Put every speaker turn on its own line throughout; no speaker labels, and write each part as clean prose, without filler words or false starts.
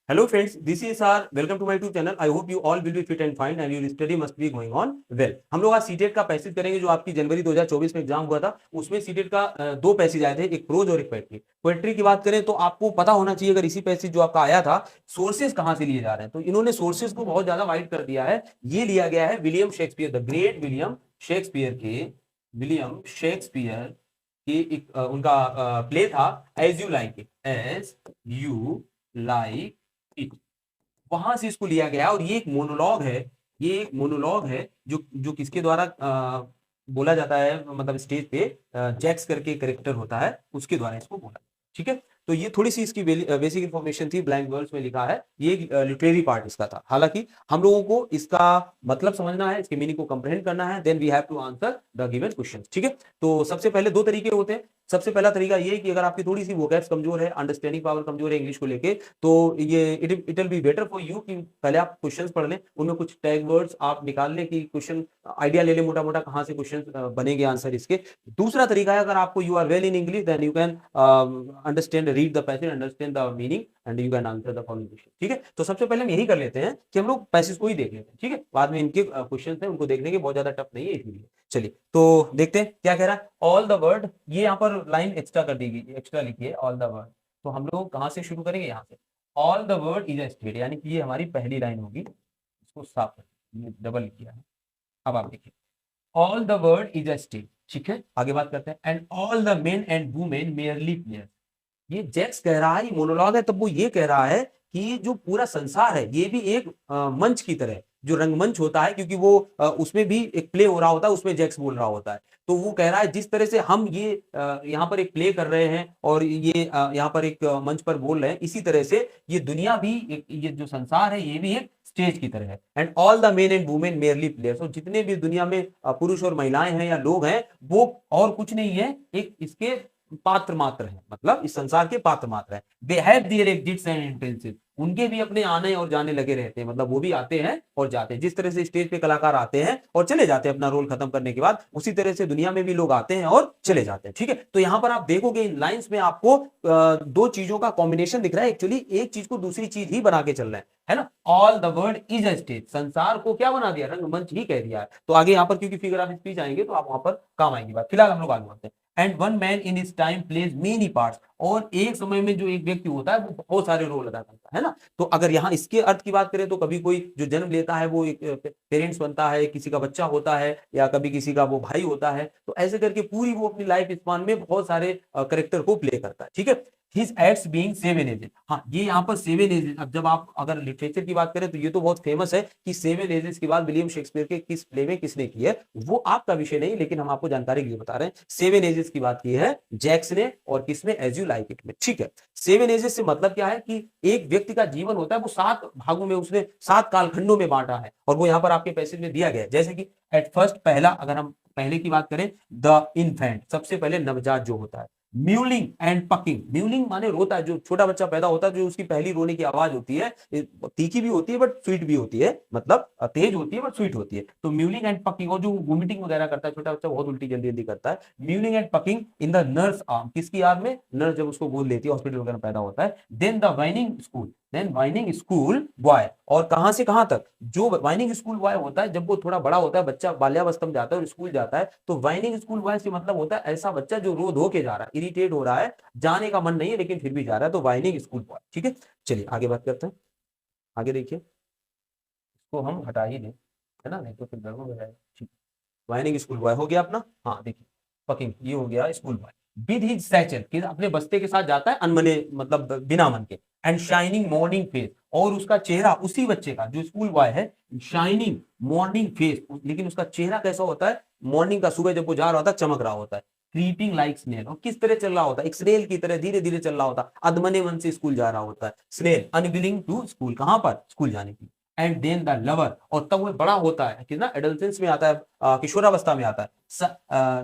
Hello friends, this is our welcome to my YouTube channel. I hope you all will be fit and fine and your study must be going on well. हम लोग आज CTET का passage करेंगे जो आपकी जनवरी 2024 में exam हुआ था। उसमें सीटेट का दो पैसेज आए थे, एक प्रोज और एक पोएट्री। पोएट्री की बात करें तो आपको पता होना चाहिए, अगर इसी पैसेज जो आपका आया था, सोर्सेज कहां से लिए जा रहे हैं। तो इन्होंने सोर्सेज को बहुत ज्यादा वाइड कर दिया है। ये लिया गया है William Shakespeare, the great William Shakespeare के एक उनका प्ले था as you like it, it, वहां से इसको लिया गया। और ये एक मोनोलॉग है, जो जो किसके द्वारा बोला जाता है, मतलब स्टेज पे जैक्स करके करेक्टर होता है, उसके द्वारा इसको बोला। ठीक है, तो ये थोड़ी सी इसकी बेसिक इंफॉर्मेशन थी, ब्लैंक वर्ड्स में लिखा है। ये लिटरेरी पार्ट इसका था। हालांकि हम लोगों को इसका मतलब समझना है, इसके मीनिंग को कंप्रहेंड करना है, then we have to answer the given question. ठीक है, तो सबसे पहले दो तरीके होते हैं। सबसे पहला तरीका ये कि अगर आपकी थोड़ी सी वोकैब्स कमजोर है, अंडरस्टैंडिंग पावर कमजोर है इंग्लिश को लेके, तो ये it will be better for you कि पहले आप क्वेश्चंस पढ़ लें, उनमें कुछ टैग वर्ड्स आप निकाल लें कि क्वेश्चन आइडिया ले लें मोटा मोटा कहां से क्वेश्चन बनेंगे आंसर इसके। दूसरा तरीका है, अगर आपको you are well in English then you can understand, read the passage, understand the meaning and you can answer the following question. ठीक है, तो सबसे पहले हम यही कर लेते हैं कि हम लोग पैसेज को ही देख लेते हैं। ठीक है, बाद में इनके क्वेश्चन है उनको देखने के, बहुत ज्यादा टफ नहीं है इसलिए। चलिए तो देखते हैं क्या कह रहा है। ऑल द वर्ड, ये यहाँ पर लाइन एक्स्ट्रा कर दी गई, एक्स्ट्रा लिखी है ऑल द वर्ड। तो हम लोग कहां से शुरू करेंगे, यहाँ से। All the word is a state, यानी कि ये हमारी पहली लाइन होगी। इसको साफ कर डबल किया है। अब आप देखिए, all the word is a state. ठीक है, आगे बात करते हैं। And all the main and women merely players. ये जैक्स कह रहा है, ये मोनोलॉग है, तब वो ये कह रहा है कि जो पूरा संसार है ये भी एक मंच की तरह है, जो रंगमंच होता है, क्योंकि वो उसमें भी एक प्ले हो रहा होता है, उसमें जैक्स बोल रहा होता है। तो वो कह रहा है जिस तरह से हम ये यहाँ पर एक प्ले कर रहे हैं और ये यहाँ पर एक मंच पर बोल रहे हैं, इसी तरह से ये दुनिया भी ये जो संसार है ये भी एक स्टेज की तरह है। And all the main and women merely players, और जितने भी दुनिया में पुरुष और महिलाएं हैं या लोग हैं, वो और कुछ नहीं है, एक इसके पात्र मात्र है, मतलब इस संसार के पात्र मात्र है। They have their exits and entrances, उनके भी अपने आने और जाने लगे रहते हैं, मतलब वो भी आते हैं और जाते हैं। जिस तरह से स्टेज पे कलाकार आते हैं और चले जाते हैं अपना रोल खत्म करने के बाद, उसी तरह से दुनिया में भी लोग आते हैं और चले जाते हैं। ठीक है, तो यहां पर आप देखोगे इन लाइंस में आपको दो चीजों का कॉम्बिनेशन दिख रहा है। एक्चुअली एक चीज को दूसरी चीज ही बना के चल रहे हैं, है ना। All the world is a stage, संसार को क्या बना दिया, रंगमंच ही कह दिया है। तो आगे यहाँ पर क्योंकि फिगर ऑफ स्पीच आएंगे तो आप वहां पर काम आएंगी बात। फिलहाल हम लोग आगे बढ़ते हैं। And one man in his time plays many parts, और एक समय में जो एक व्यक्ति होता है वो बहुत सारे रोल अदा करता है ना। तो अगर यहाँ इसके अर्थ की बात करें तो कभी कोई जो जन्म लेता है वो एक पेरेंट्स बनता है, किसी का बच्चा होता है, या कभी किसी का वो भाई होता है। तो ऐसे करके पूरी वो अपनी लाइफ स्पान में बहुत सारे करेक्टर को प्ले करता है। ठीक है, his acts being seven ages, हाँ ये यहाँ पर सेवन एजेस। अब जब आप अगर लिटरेचर की बात करें तो ये तो बहुत फेमस है कि सेवन एजेस की बात विलियम शेक्सपियर के किस प्ले में किसने की है, वो आपका विषय नहीं, लेकिन हम आपको जानकारी के लिए बता रहे हैं। सेवन एजेस की बात की है जैक्स ने, और किसमें, एज यू लाइक इट में। ठीक है, सेवन एजेस से मतलब क्या है कि एक व्यक्ति का जीवन होता है वो सात भागों में, उसने सात कालखंडों में बांटा है, और वो यहाँ पर आपके पैसेज में दिया गया है। जैसे कि एट फर्स्ट, पहला, अगर हम पहले की बात करें, द इन्फेंट, सबसे पहले नवजात जो होता है। म्यूलिंग एंड पकिंग, म्यूलिंग माने रोता है, जो छोटा बच्चा पैदा होता है, जो उसकी पहली रोने की आवाज होती है, तीखी भी होती है बट स्वीट भी होती है, मतलब तेज होती है बट स्वीट होती है। तो म्यूलिंग एंड पकिंग, और जो वोमिटिंग वगैरह करता है छोटा बच्चा, बहुत उल्टी जल्दी जल्दी करता है। Mewling and packing in the nurse arm, किसकी आर्म में, नर्स जब उसको गोद लेती है, हॉस्पिटल वगैरह पैदा होता है। Then the whining school, then whining school boy, और कहां से कहां तक, जो वाइनिंग स्कूल बॉय होता है जब वो थोड़ा बड़ा होता है, बच्चा बाल्यावस्था में जाता है और स्कूल जाता है, तो वाइनिंग स्कूल बॉय से मतलब होता है ऐसा बच्चा जो रो धो के जा रहा है, इरिटेट हो रहा है, जाने का मन नहीं है लेकिन फिर भी जा रहा है, तो वाइनिंग स्कूल बॉय। ठीक है, चलिए आगे बात करते हैं। आगे देखिए, इसको हम हटा ही दें, है ना, नहीं तो फिर गड़बड़ हो जाएगा। ठीक, वाइनिंग स्कूल बॉय हो गया अपना। हाँ देखिए, पकिंग, ये हो गया school boy. With his satchel, कि अपने बस्ते के साथ जाता है अनमने, मतलब बिना मन के। एंड शाइनिंग मॉर्निंग फेस, और उसका चेहरा, उसी बच्चे का जो स्कूल बॉय है, शाइनिंग मॉर्निंग फेस, लेकिन उसका चेहरा कैसा होता है, मॉर्निंग का, सुबह जब वो जा रहा होता है चमक रहा होता है। क्रीपिंग लाइक स्नेल, और किस तरह चल रहा होता है, एक स्नेल की तरह धीरे धीरे चल रहा होता है, अधमने मन से स्कूल जा रहा होता है। स्नेल अनविलिंग टू स्कूल, कहां पर, स्कूल जाने की। एंड देन द लवर, और तब वो बड़ा होता है, कितना एडोलेसेंस में आता है, किशोरावस्था में आता है,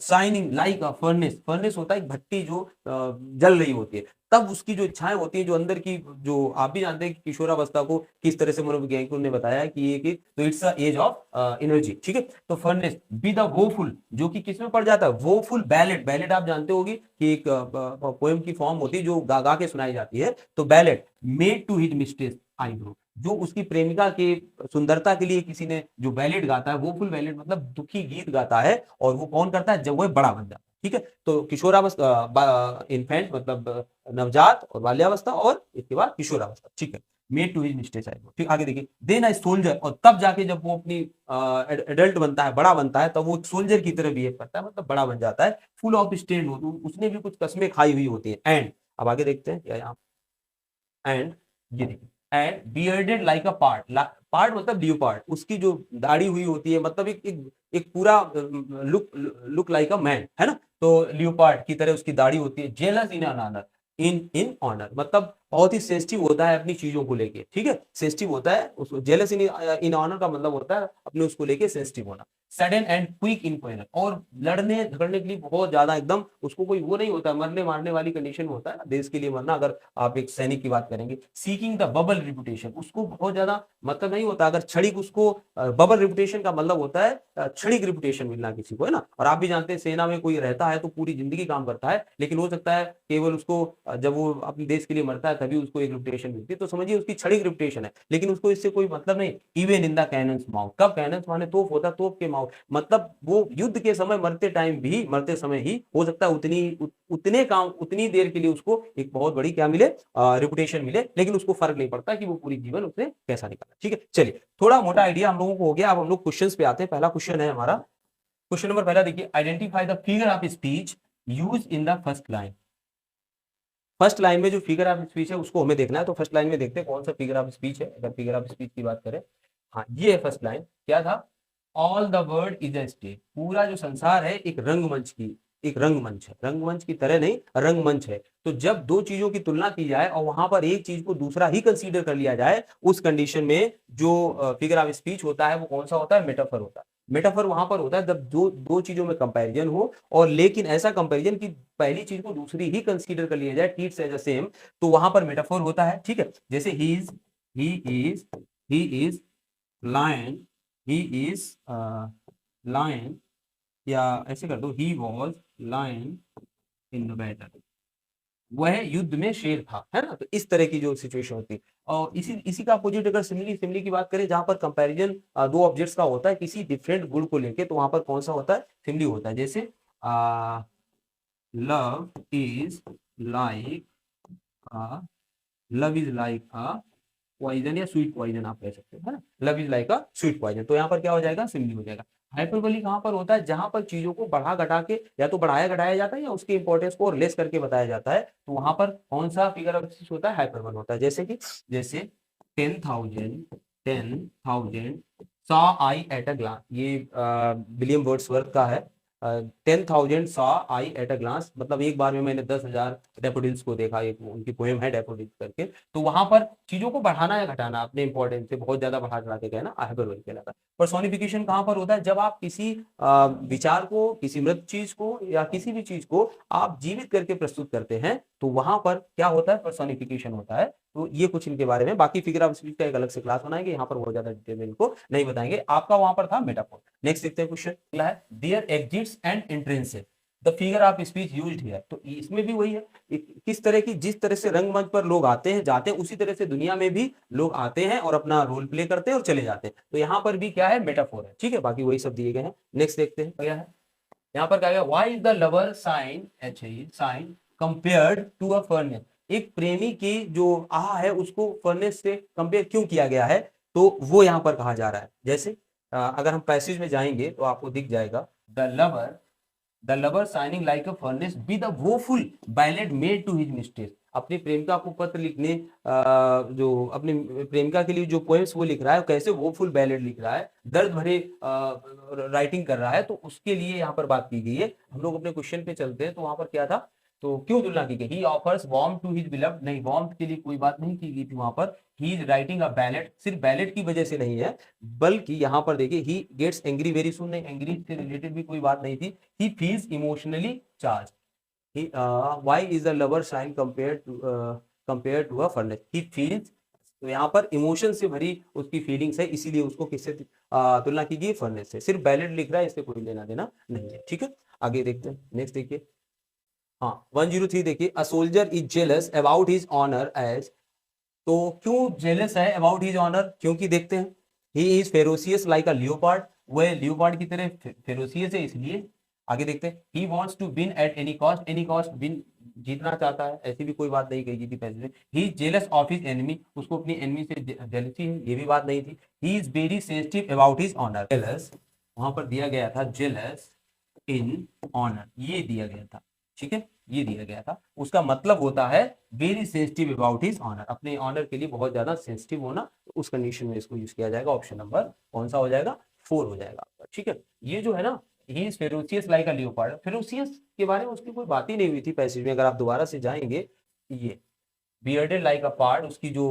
shining like a furnace, furnace होता है एक भट्टी जो जल रही होती है, तब उसकी जो इच्छाएं होती हैं, जो अंदर की, जो आप भी जानते हैं कि किशोरावस्था को किस तरह से मनोवैज्ञानिकों ने बताया कि ये कि तो it's a age of energy, ठीक है। तो फर्नेस बी द वोफुल, जो कि किस में पड़ जाता है, वोफुल बैलेट, बैलेट आप जानते होगी कि एक पोएम की फॉर्म होती है जो गा गा के सुनाई जाती है, तो ballad made to his mistress eyebrow, जो उसकी प्रेमिका के सुंदरता के लिए किसी ने जो बैलेट गाता है, वो फुल बैलेट मतलब दुखी गीत गाता है, और वो कौन करता है, जब वो बड़ा बन जाता है, ठीक है। तो किशोरावस्था, इन्फेंट मतलब नवजात, और बाल्यावस्था, और इसके बाद किशोरावस्था, ठीक है। मेड टू हिज मिस्टेक है, ठीक। आगे देखिए, देन अ सोल्जर, और तब जाके जब वो अपनी एडल्ट बनता है, बड़ा बनता है, तब वो एक सोल्जर की तरह बिहेव करता है, मतलब बड़ा बन जाता है, फुल ऑफ स्टेन, उसने भी कुछ कस्में खाई हुई होती है। एंड अब आगे देखते हैं क्या यहाँ, एंड ये देखिए, and bearded like a part, part मतलब ल्यूपार्ड, उसकी जो दाढ़ी हुई होती है, मतलब एक पूरा look look like a man, है ना। तो ल्यूपार्ड की तरह उसकी दाढ़ी होती है। Jealous in honour, in honour मतलब बहुत ही सेंसिटिव होता है अपनी चीजों को लेके, ठीक है, सेंसिटिव होता है उसको। जेलस इन ऑनर का मतलब होता है अपने उसको लेके सेंसिटिव होना। Sudden and quick in poison, और लड़ने झगड़ने के लिए बहुत ज्यादा एकदम, उसको कोई वो नहीं होता, मरने मारने वाली कंडीशन में होता है, देश के लिए मरना, अगर आप एक सैनिक की बात करेंगे। सीकिंग द बबल रिपुटेशन, उसको बहुत ज्यादा मतलब नहीं होता, अगर क्षणिक उसको, बबल रिपुटेशन का मतलब होता है क्षणिक रिपुटेशन मिलना किसी को, है ना। और आप भी जानते हैं सेना में कोई रहता है तो पूरी जिंदगी काम करता है, लेकिन हो सकता है केवल उसको जब वो अपने देश के लिए मरता है तभी उसको एक रिपुटेशन मिलती है, तो समझिए उसकी क्षणिक रिपुटेशन है, लेकिन उसको इससे कोई मतलब नहीं। Even in the cannons mouth, कब कैनन्स माने तोप होता है, तोप के माउथ मतलब वो युद्ध के समय मरते टाइम भी, मरते समय ही हो सकता है उतने काम, उतनी देर के लिए उसको एक बहुत बड़ी क्या मिले, रिपुटेशन मिले, लेकिन उसको फर्क नहीं पड़ता कि वो पूरी जीवन उसने कैसा निकाला, ठीक है। चलिए, थोड़ा मोटा आइडिया हम लोगों को हो गया, अब हम लोग क्वेश्चंस पे आते हैं। पहला क्वेश्चन है हमारा, क्वेश्चन नंबर पहला देखिए, identify the figure of speech use in the first line. First line में जो फिगर ऑफ स्पीच है उसको हमें देखना है, तो फर्स्ट लाइन में देखते हैं कौन सा फिगर ऑफ स्पीच है। अगर फिगर ऑफ स्पीच की बात करें, हाँ ये है फर्स्ट लाइन, क्या था, all the world is a stage, पूरा जो संसार है एक रंगमंच की, एक रंगमंच है, रंगमंच की तरह नहीं, रंगमंच है। तो जब दो चीजों की तुलना की जाए और वहां पर एक चीज को दूसरा ही कंसीडर कर लिया जाए, उस कंडीशन में जो फिगर ऑफ स्पीच होता है वो कौन सा होता है, मेटाफर होता है। मेटाफर वहां पर होता है जब दो दो चीजों में कंपैरिजन हो, और लेकिन ऐसा कंपैरिजन की पहली चीज को दूसरी ही कंसीडर कर लिया जाए, ट्रीट्स एज अ सेम, तो वहां पर मेटाफर होता है, ठीक है। जैसे he is he is lion, he is lion, या ऐसे कर दो, he was lion in the battle, वह युद्ध में शेर था, है ना। तो इस तरह की जो सिचुएशन होती है, और इसी इसी का अपोजिट अगर सिमिली सिमिली की बात करें, जहां पर कंपैरिजन दो ऑब्जेक्ट्स का होता है किसी डिफरेंट गुण को लेके, तो वहां पर कौन सा होता है, सिमिली होता है। जैसे love is like love is like a poison, या स्वीट पॉइजन आप कह सकते हो, है ना। Love is like a sweet poison, तो यहाँ पर क्या हो जाएगा, सिमिली हो जाएगा। हाइपरबोली कहाँ पर होता है, जहां पर चीजों को बढ़ा घटा के या तो बढ़ाया घटाया जाता है, या उसके इंपॉर्टेंस को लेस करके बताया जाता है, तो वहां पर कौन सा फिगर ऑफ स्पीच होता है, हाइपरबोल होता है। जैसे कि, जैसे 10,000 saw I at a glance, ये विलियम वर्ड्सवर्थ का है। 10,000 saw I at a glance, मतलब एक बार में मैंने 10,000 डैफोडिल्स को देखा, एक उनकी पोएम है डैफोडिल्स करके। तो वहां पर चीजों को बढ़ाना या घटाना, अपने इंपॉर्टेंस से बहुत ज्यादा बढ़ा चढ़ा के कहना, हाइपरबोल कहलाता है। पर्सोनिफिकेशन कहां पर होता है, जब आप किसी विचार को, किसी मृत चीज को, या किसी भी चीज को आप जीवित करके प्रस्तुत करते हैं, तो वहां पर क्या होता है, पर्सोनिफिकेशन होता है। तो ये कुछ इनके बारे में, बाकी फिगर ऑफ स्पीच का एक अलग से क्लास बनाएंगे, यहाँ पर बहुत ज्यादा डिटेल में इनको नहीं बताएंगे। आपका वहां पर था मेटाफोर। नेक्स्ट देखते हैं क्वेश्चन, अगला है, there exits and entrances the figure of speech used here. तो इसमें भी वही है, किस तरह की, जिस तरह से रंगमंच पर लोग आते हैं जाते हैं, उसी तरह से दुनिया में भी लोग आते हैं और अपना रोल प्ले करते हैं और चले जाते हैं। तो यहाँ पर भी क्या है, मेटाफोर है, ठीक है। बाकी वही सब दिए गए हैं। नेक्स्ट देखते हैं क्या है, यहाँ पर क्या है, why is the lover sign, h sign compared to a furnace, एक प्रेमी की जो आह है उसको फर्नेस से कंपेयर क्यों किया गया है, तो वो यहाँ पर कहा जा रहा है। जैसे अगर हम पैसेज में जाएंगे तो आपको दिख जाएगा, the lover sighing like a furnace be the woeful ballad made to his mistake, अपनी प्रेमिका को पत्र लिखने, जो अपनी प्रेमिका के लिए जो पोएम्स वो लिख रहा है, कैसे वोफुल बैलेट लिख रहा है, दर्द भरे राइटिंग कर रहा है, तो उसके लिए यहाँ पर बात की गई है। हम लोग अपने क्वेश्चन पे चलते हैं, तो वहां पर क्या था, तो क्यों तुलना की गई? He offers warm to his beloved, नहीं वार्म के लिए कोई बात नहीं की गई थी वहां पर। He is writing a ballad, सिर्फ बैलेट की वजह से नहीं है, बल्कि यहाँ पर देखिए he gets angry very soon, नहीं एंग्री से रिलेटेड भी कोई बात नहीं थी। He feels emotionally charge, why is the lover shine compare to a furnace, he feels, तो यहाँ पर इमोशन से भरी उसकी फीलिंग्स है, इसीलिए उसको किससे तुलना की गई? फर्नेस से। सिर्फ बैलेट लिख रहा है, इससे कोई लेना देना नहीं है, ठीक है। आगे देखते हैं, नेक्स्ट देखिए। हाँ 103 देखिए, a soldier is jealous about his honour age, तो क्यों जेलस है अबाउट हिज ऑनर? क्योंकि देखते हैं, he is ferocious like a leopard, वह लियोपार्ड की तरह फेरोसियस है इसलिए। आगे देखते हैं, he wants to win at any cost, any cost win, जीतना चाहता है, ऐसी भी कोई बात नहीं कही थी पैसे में। He is jealous of his enemy, उसको अपनी एनिमी से जेलसी है, ये भी बात नहीं थी। He is very sensitive about his honour, jealous, वहां पर दिया गया था जेलस इन ऑनर, ये दिया गया था, ठीक है, ये दिया गया था। उसका मतलब होता है very sensitive about his honour, अपने ऑनर के लिए बहुत ज्यादा सेंसिटिव होना, तो उस कंडीशन में इसको यूज किया जाएगा। ऑप्शन नंबर कौन सा हो जाएगा? 4 हो जाएगा आपका, ठीक है। ये जो है ना, ही is ferocious like a leopard, ferocious के बारे में उसकी कोई बात ही नहीं हुई थी पैसेज में, अगर आप दोबारा से जाएंगे। ये बियर्डेड लाइक अ पार्ड, उसकी जो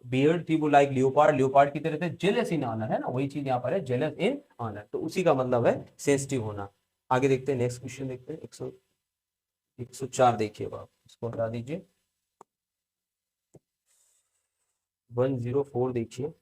बियर्ड थी वो लाइक लियोपार्ड, लियोपार्ड की तरह से। जेलस इन ऑनर है ना, वही चीज यहाँ पर है, जेलस इन ऑनर, तो उसी का मतलब है सेंसिटिव होना। आगे देखते हैं, नेक्स्ट क्वेश्चन देखते हैं। 104 देखिए आप, इसको हटा दीजिए। 104 देखिए,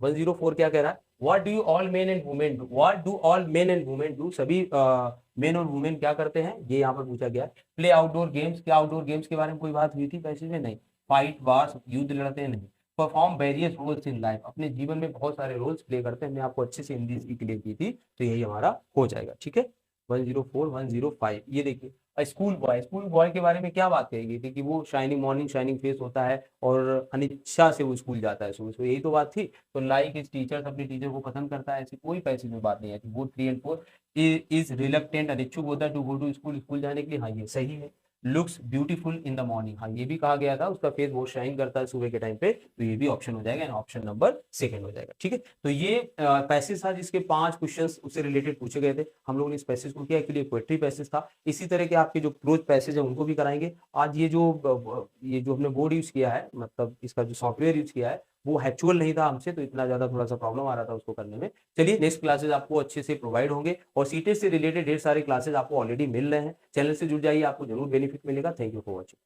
104 क्या कह रहा है? What do all main and women do, what do all main and women do, सभी मेन और वुमेन क्या करते हैं, ये यहाँ पर पूछा गया है। प्ले आउटडोर गेम्स, क्या आउटडोर गेम्स के बारे में कोई बात हुई थी पैसेज में? नहीं। फाइट वार्स, युद्ध लड़ते हैं? नहीं। Perform various roles in life, अपने जीवन में बहुत सारे रोल्स प्ले करते हैं, हमने आपको अच्छे से हिंदी इसकी क्लियर की थी, तो यही हमारा हो जाएगा, ठीक है। 104 105 ये देखिए, स्कूल बॉय, स्कूल बॉय के बारे में क्या बात कही गई थी कि वो शाइनिंग मॉर्निंग शाइनिंग फेस होता है और अनिच्छा से वो स्कूल जाता है सुबह सुबह, यही तो बात थी। तो लाइक इस टीचर्स, अपने टीचर को पसंद करता है, ऐसी कोई पैसे में बात नहीं आती। वो 3 एंड 4 इज रिलक्टेंट, अनिच्छुक होता है to go to school, school जाने के लिए, हाँ ये सही है। Looks beautiful in the morning, हाँ ये भी कहा गया था, उसका फेस बहुत शाइन करता है सुबह के टाइम पे, तो ये भी ऑप्शन हो जाएगा, ऑप्शन नंबर सेकंड हो जाएगा, ठीक है। तो ये पैसेज था जिसके 5 क्वेश्चंस उससे रिलेटेड पूछे गए थे। हम लोगों ने इस पैसेज को किया, एक्चुअली पोएट्री पैसेज था। इसी तरह के आपके जो प्रोज पैसेज है उनको भी कराएंगे आज। ये जो हमने बोर्ड यूज किया है, मतलब इसका जो सॉफ्टवेयर यूज किया है, वो हैचुअल नहीं था हमसे, तो इतना ज्यादा थोड़ा सा प्रॉब्लम आ रहा था उसको करने में। चलिए नेक्स्ट क्लासेज आपको अच्छे से प्रोवाइड होंगे, और सीटेट से रिलेटेड ढेर सारे क्लासेज आपको ऑलरेडी मिल रहे हैं। चैनल से जुड़ जाइए, आपको जरूर बेनिफिट मिलेगा। Thank you for watching.